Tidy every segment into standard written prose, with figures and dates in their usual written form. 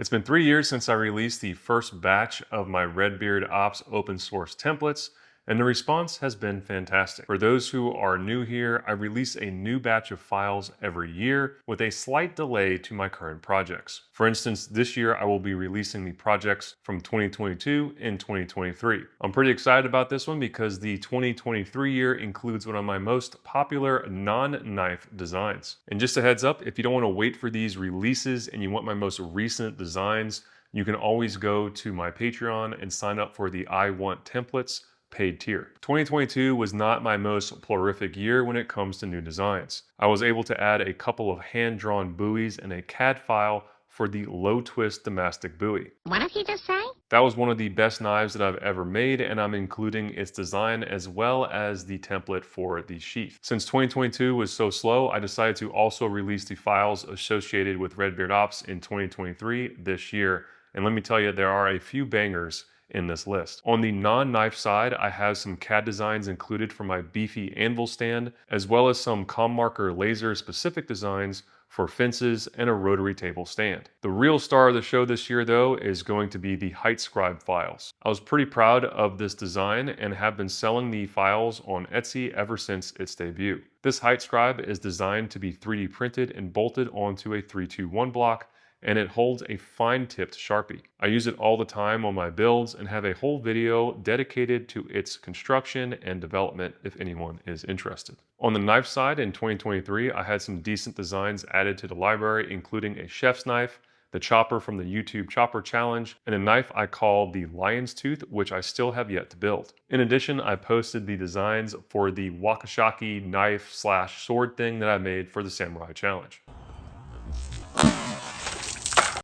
It's been 3 years since I released the first batch of my Redbeard Ops open source templates, and the response has been fantastic. For those who are new here, I release a new batch of files every year with a slight delay to my current projects. For instance, this year I will be releasing the projects from 2022 and 2023. I'm pretty excited about this one because the 2023 year includes one of my most popular non-knife designs. And just a heads up, if you don't want to wait for these releases and you want my most recent designs, you can always go to my Patreon and sign up for the I Want Templates paid tier. 2022 was not my most prolific year when it comes to new designs. I was able to add a couple of hand-drawn buoys and a CAD file for the low twist Damastic buoy. What did he just say? That was one of the best knives that I've ever made, and I'm including its design as well as the template for the sheath. Since 2022 was so slow, I decided to also release the files associated with Redbeard Ops in 2023 this year. And let me tell you, there are a few bangers in this list. On the non-knife side, I have some CAD designs included for my beefy anvil stand, as well as some CommMarker laser specific designs for fences and a rotary table stand. The real star of the show this year though is going to be the Heightscribe files. I was pretty proud of this design and have been selling the files on Etsy ever since its debut. This Heightscribe is designed to be 3D printed and bolted onto a 321 block, and it holds a fine-tipped Sharpie. I use it all the time on my builds and have a whole video dedicated to its construction and development if anyone is interested. On the knife side in 2023, I had some decent designs added to the library, including a chef's knife, the chopper from the YouTube Chopper Challenge, and a knife I call the Lion's Tooth, which I still have yet to build. In addition, I posted the designs for the Wakashaki knife/sword thing that I made for the Samurai Challenge.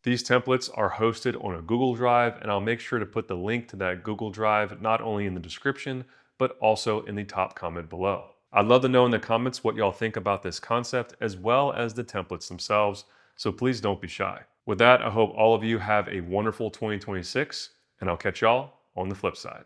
These templates are hosted on a Google Drive, and I'll make sure to put the link to that Google Drive not only in the description, but also in the top comment below. I'd love to know in the comments what y'all think about this concept, as well as the templates themselves, so please don't be shy. With that, I hope all of you have a wonderful 2026, and I'll catch y'all on the flip side.